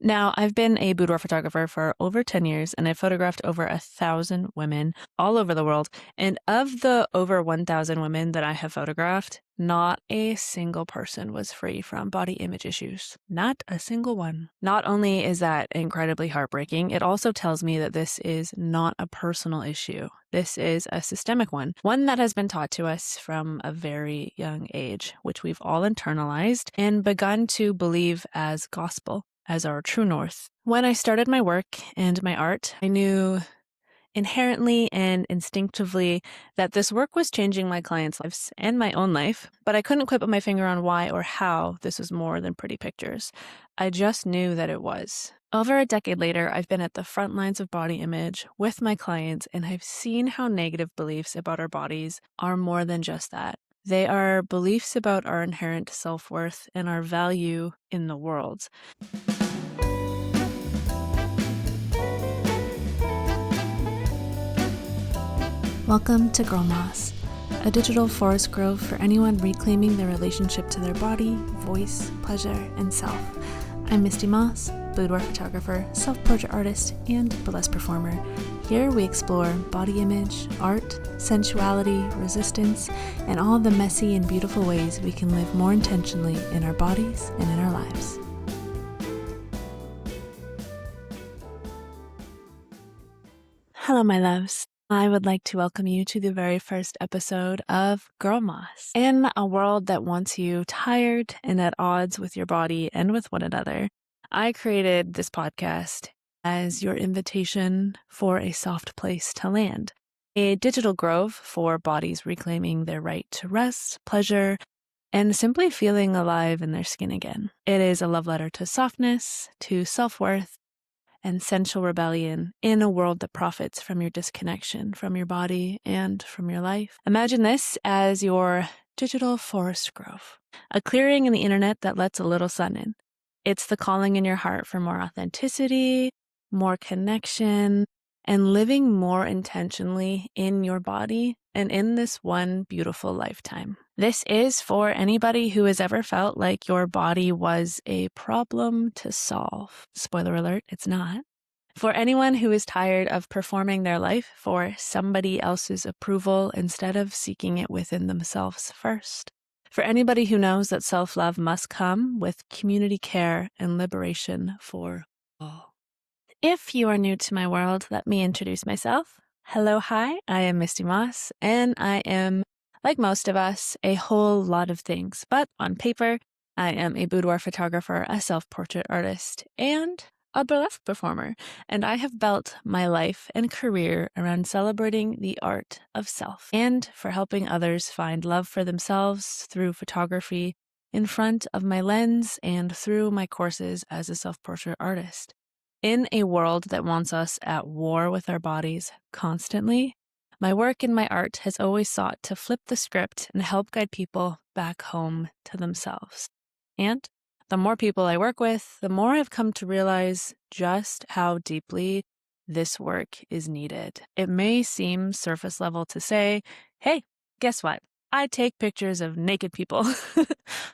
Now, I've been a boudoir photographer for over 10 years, and I've photographed over 1,000 women all over the world. And of the over 1,000 women that I have photographed, not a single person was free from body image issues. Not a single one. Not only is that incredibly heartbreaking, it also tells me that this is not a personal issue. This is a systemic one that has been taught to us from a very young age, which we've all internalized and begun to believe as gospel, as our true north. When I started my work and my art, I knew inherently and instinctively that this work was changing my clients' lives and my own life, but I couldn't quite put my finger on why or how this was more than pretty pictures. I just knew that it was. Over a decade later, I've been at the front lines of body image with my clients, and I've seen how negative beliefs about our bodies are more than just that. They are beliefs about our inherent self-worth and our value in the world. Welcome to Girl Moss, a digital forest grove for anyone reclaiming their relationship to their body, voice, pleasure, and self. I'm Misty Moss, boudoir photographer, self-portrait artist, and burlesque performer. Here we explore body image, art, sensuality, resistance, and all the messy and beautiful ways we can live more intentionally in our bodies and in our lives. Hello, my loves. I would like to welcome you to the very first episode of Girl Moss. In a world that wants you tired and at odds with your body and with one another, I created this podcast as your invitation for a soft place to land, a digital grove for bodies reclaiming their right to rest, pleasure, and simply feeling alive in their skin again. It is a love letter to softness, to self-worth, and sensual rebellion in a world that profits from your disconnection from your body and from your life. Imagine this as your digital forest grove, a clearing in the internet that lets a little sun in. It's the calling in your heart for more authenticity, more connection, and living more intentionally in your body and in this one beautiful lifetime. This is for anybody who has ever felt like your body was a problem to solve. Spoiler alert, it's not. For anyone who is tired of performing their life for somebody else's approval instead of seeking it within themselves first. For anybody who knows that self-love must come with community care and liberation for all. If you are new to my world, let me introduce myself. Hello, hi, I am Misty Moss, and I am, like most of us, a whole lot of things. But on paper, I am a boudoir photographer, a self-portrait artist, and a burlesque performer. And I have built my life and career around celebrating the art of self and for helping others find love for themselves through photography in front of my lens and through my courses as a self-portrait artist. In a world that wants us at war with our bodies constantly, my work and my art has always sought to flip the script and help guide people back home to themselves. And the more people I work with, the more I've come to realize just how deeply this work is needed. It may seem surface level to say, hey, guess what? I take pictures of naked people.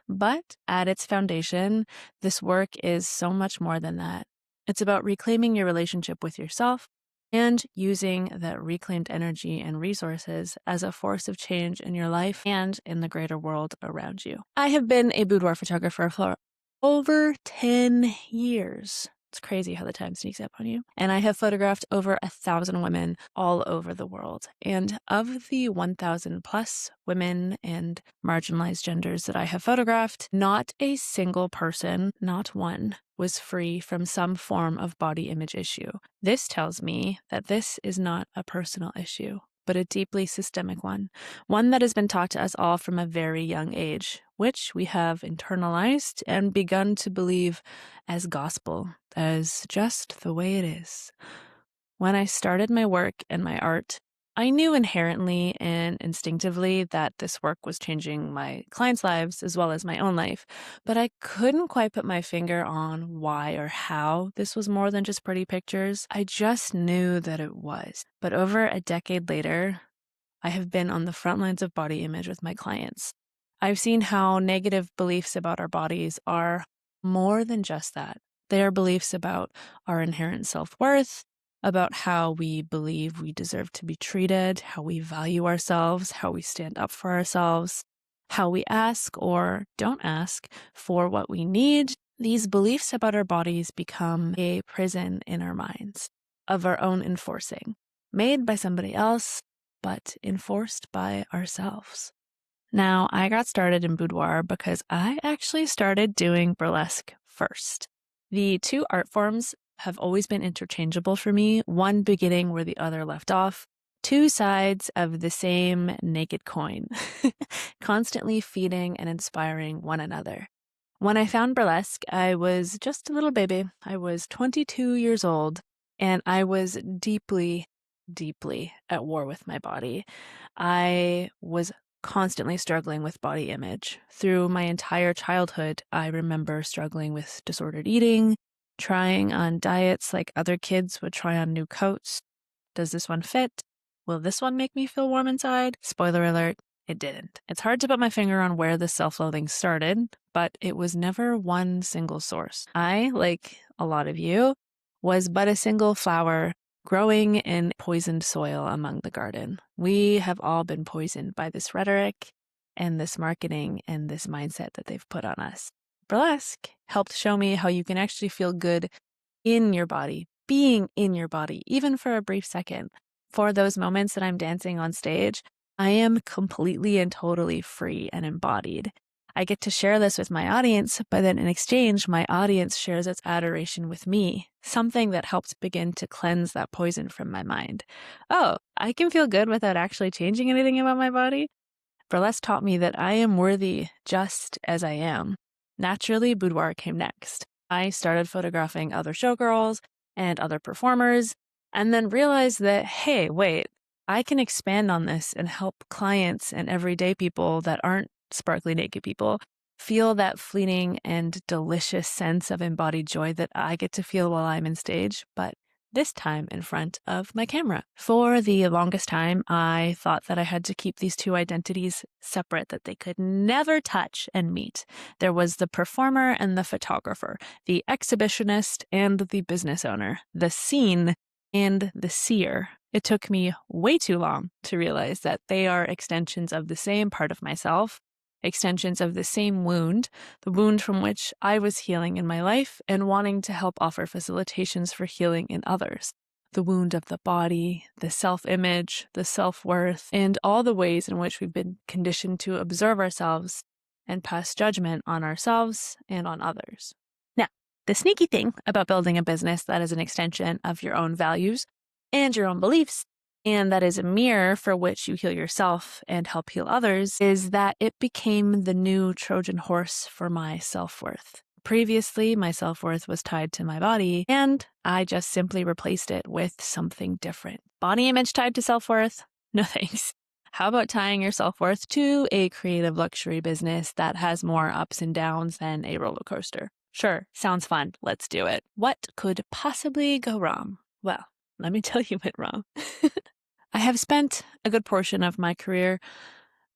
But at its foundation, this work is so much more than that. It's about reclaiming your relationship with yourself and using that reclaimed energy and resources as a force of change in your life and in the greater world around you. I have been a boudoir photographer for over 10 years. It's crazy how the time sneaks up on you. And I have photographed over 1,000 women all over the world. And of the 1,000 plus women and marginalized genders that I have photographed, not a single person, not one, was free from some form of body image issue. This tells me that this is not a personal issue, but a deeply systemic one that has been taught to us all from a very young age, which we have internalized and begun to believe as gospel, as just the way it is. When I started my work and my art, I knew inherently and instinctively that this work was changing my clients' lives as well as my own life, but I couldn't quite put my finger on why or how this was more than just pretty pictures. I just knew that it was. But over a decade later, I have been on the front lines of body image with my clients. I've seen how negative beliefs about our bodies are more than just that. They are beliefs about our inherent self-worth, about how we believe we deserve to be treated, how we value ourselves, how we stand up for ourselves, how we ask or don't ask for what we need. These beliefs about our bodies become a prison in our minds of our own enforcing, made by somebody else, but enforced by ourselves. Now, I got started in boudoir because I actually started doing burlesque first. The two art forms have always been interchangeable for me, one beginning where the other left off, two sides of the same naked coin, constantly feeding and inspiring one another. When I found burlesque, I was just a little baby. I was 22 years old, and I was deeply, deeply at war with my body. I was constantly struggling with body image. Through my entire childhood, I remember struggling with disordered eating, trying on diets like other kids would try on new coats. Does this one fit? Will this one make me feel warm inside? Spoiler alert, it didn't. It's hard to put my finger on where the self-loathing started, but it was never one single source. I, like a lot of you, was but a single flower growing in poisoned soil among the garden. We have all been poisoned by this rhetoric and this marketing and this mindset that they've put on us. Burlesque helped show me how you can actually feel good in your body, being in your body, even for a brief second. For those moments that I'm dancing on stage, I am completely and totally free and embodied. I get to share this with my audience, but then in exchange, my audience shares its adoration with me, something that helped begin to cleanse that poison from my mind. Oh, I can feel good without actually changing anything about my body? Burlesque taught me that I am worthy just as I am. Naturally, boudoir came next. I started photographing other showgirls and other performers, and then realized that, hey, wait, I can expand on this and help clients and everyday people that aren't sparkly naked people feel that fleeting and delicious sense of embodied joy that I get to feel while I'm in stage, but this time in front of my camera. For the longest time, I thought that I had to keep these two identities separate, that they could never touch and meet. There was the performer and the photographer, the exhibitionist and the business owner, the seen and the seer. It took me way too long to realize that they are extensions of the same part of myself, extensions of the same wound, the wound from which I was healing in my life and wanting to help offer facilitations for healing in others. The wound of the body, the self-image, the self-worth, and all the ways in which we've been conditioned to observe ourselves and pass judgment on ourselves and on others. Now, the sneaky thing about building a business that is an extension of your own values and your own beliefs, and that is a mirror for which you heal yourself and help heal others, is that it became the new Trojan horse for my self-worth. Previously, my self-worth was tied to my body, and I just simply replaced it with something different. Body image tied to self-worth? No thanks. How about tying your self-worth to a creative luxury business that has more ups and downs than a roller coaster? Sure, sounds fun. Let's do it. What could possibly go wrong? Well, let me tell you what went wrong. I have spent a good portion of my career,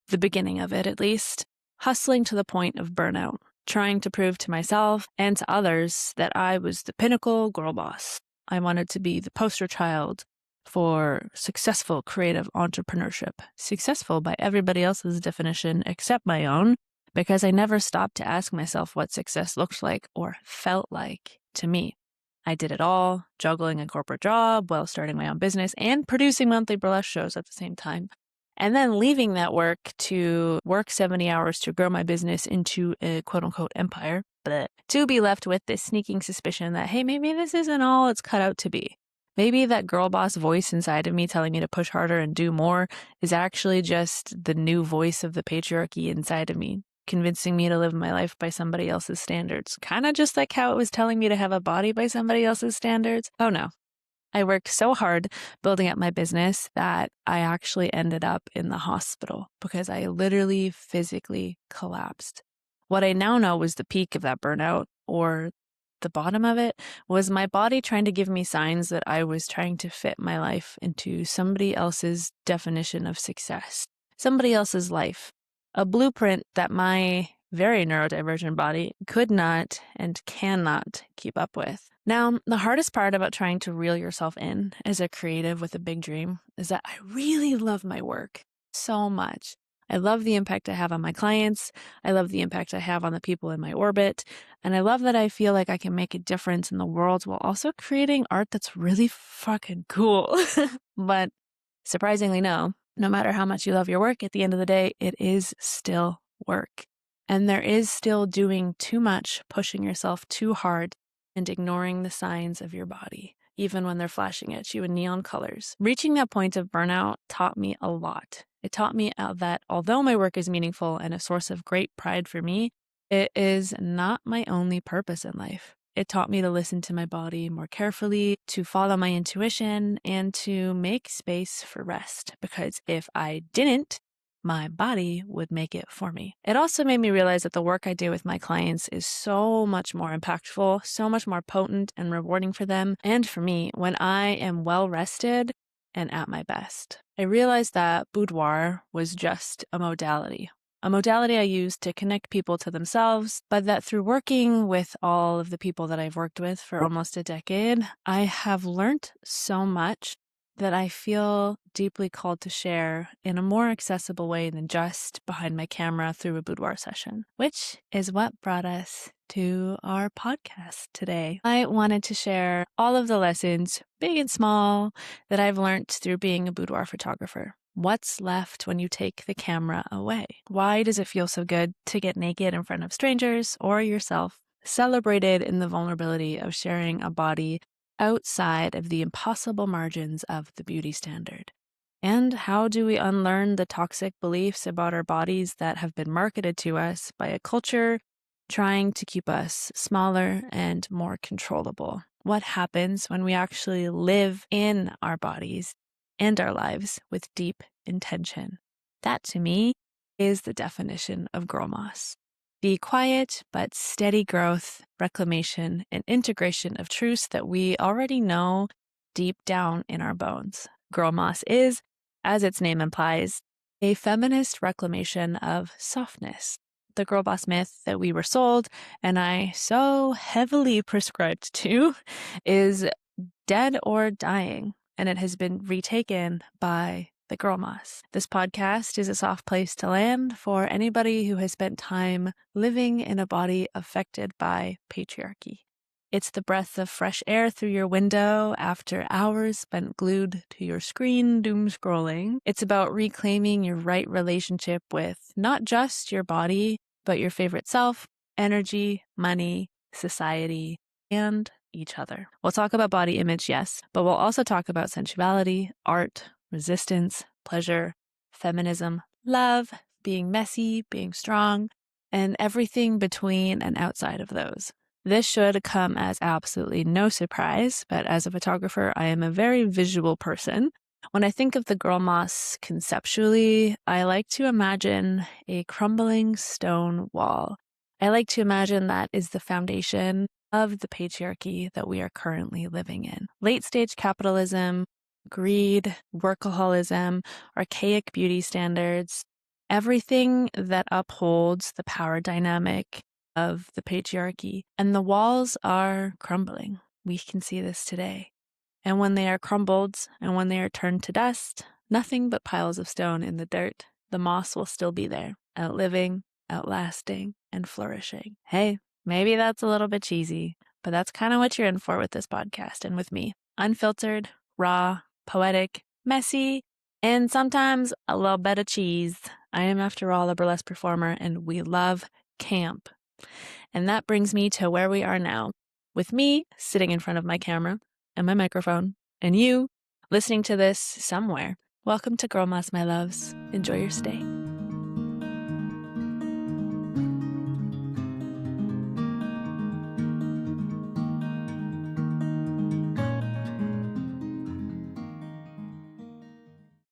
the beginning of it at least, hustling to the point of burnout, trying to prove to myself and to others that I was the pinnacle girl boss. I wanted to be the poster child for successful creative entrepreneurship, successful by everybody else's definition except my own, because I never stopped to ask myself what success looked like or felt like to me. I did it all, juggling a corporate job while starting my own business and producing monthly burlesque shows at the same time. And then leaving that work to work 70 hours to grow my business into a quote unquote empire, but to be left with this sneaking suspicion that, hey, maybe this isn't all it's cut out to be. Maybe that girl boss voice inside of me telling me to push harder and do more is actually just the new voice of the patriarchy inside of me, convincing me to live my life by somebody else's standards. Kind of just like how it was telling me to have a body by somebody else's standards. Oh no. I worked so hard building up my business that I actually ended up in the hospital because I literally physically collapsed. What I now know was the peak of that burnout, or the bottom of it, was my body trying to give me signs that I was trying to fit my life into somebody else's definition of success, somebody else's life, a blueprint that my very neurodivergent body could not and cannot keep up with. Now, the hardest part about trying to reel yourself in as a creative with a big dream is that I really love my work so much. I love the impact I have on my clients. I love the impact I have on the people in my orbit. And I love that I feel like I can make a difference in the world while also creating art that's really fucking cool. But surprisingly, no matter how much you love your work, at the end of the day, it is still work. And there is still doing too much, pushing yourself too hard, and ignoring the signs of your body, even when they're flashing at you in neon colors. Reaching that point of burnout taught me a lot. It taught me that although my work is meaningful and a source of great pride for me, it is not my only purpose in life. It taught me to listen to my body more carefully, to follow my intuition, and to make space for rest. Because if I didn't, my body would make it for me. It also made me realize that the work I do with my clients is so much more impactful, so much more potent and rewarding for them and for me when I am well rested and at my best. I realized that boudoir was just a modality I use to connect people to themselves, but that through working with all of the people that I've worked with for almost a decade, I have learned so much that I feel deeply called to share in a more accessible way than just behind my camera through a boudoir session, which is what brought us to our podcast today. I wanted to share all of the lessons, big and small, that I've learned through being a boudoir photographer. What's left when you take the camera away? Why does it feel so good to get naked in front of strangers or yourself, celebrated in the vulnerability of sharing a body outside of the impossible margins of the beauty standard? And how do we unlearn the toxic beliefs about our bodies that have been marketed to us by a culture trying to keep us smaller and more controllable? What happens when we actually live in our bodies and our lives with deep intention? That, to me, is the definition of girl moss. The quiet but steady growth, reclamation, and integration of truths that we already know deep down in our bones. Girl moss is, as its name implies, a feminist reclamation of softness. The girl boss myth that we were sold, and I so heavily prescribed to, is dead or dying, and it has been retaken by the girl moss. This podcast is a soft place to land for anybody who has spent time living in a body affected by patriarchy. It's the breath of fresh air through your window after hours spent glued to your screen, doom scrolling. It's about reclaiming your right relationship with not just your body, but your favorite self, energy, money, society, and each other. We'll talk about body image, yes, but we'll also talk about sensuality, art, resistance, pleasure, feminism, love, being messy, being strong, and everything between and outside of those. This should come as absolutely no surprise, but as a photographer, I am a very visual person. When I think of the girl moss conceptually, I like to imagine a crumbling stone wall. I like to imagine that is the foundation of the patriarchy that we are currently living in. Late-stage capitalism, greed, workaholism, archaic beauty standards, everything that upholds the power dynamic of the patriarchy. And the walls are crumbling. We can see this today. And when they are crumbled and when they are turned to dust, nothing but piles of stone in the dirt, the moss will still be there, outliving, outlasting, and flourishing. Hey, maybe that's a little bit cheesy, but that's kind of what you're in for with this podcast and with me. Unfiltered, raw, poetic, messy, and sometimes a little bit of cheese. I am, after all, a burlesque performer, and we love camp. And that brings me to where we are now, with me sitting in front of my camera and my microphone, and you listening to this somewhere. Welcome to Girl Moss, my loves. Enjoy your stay.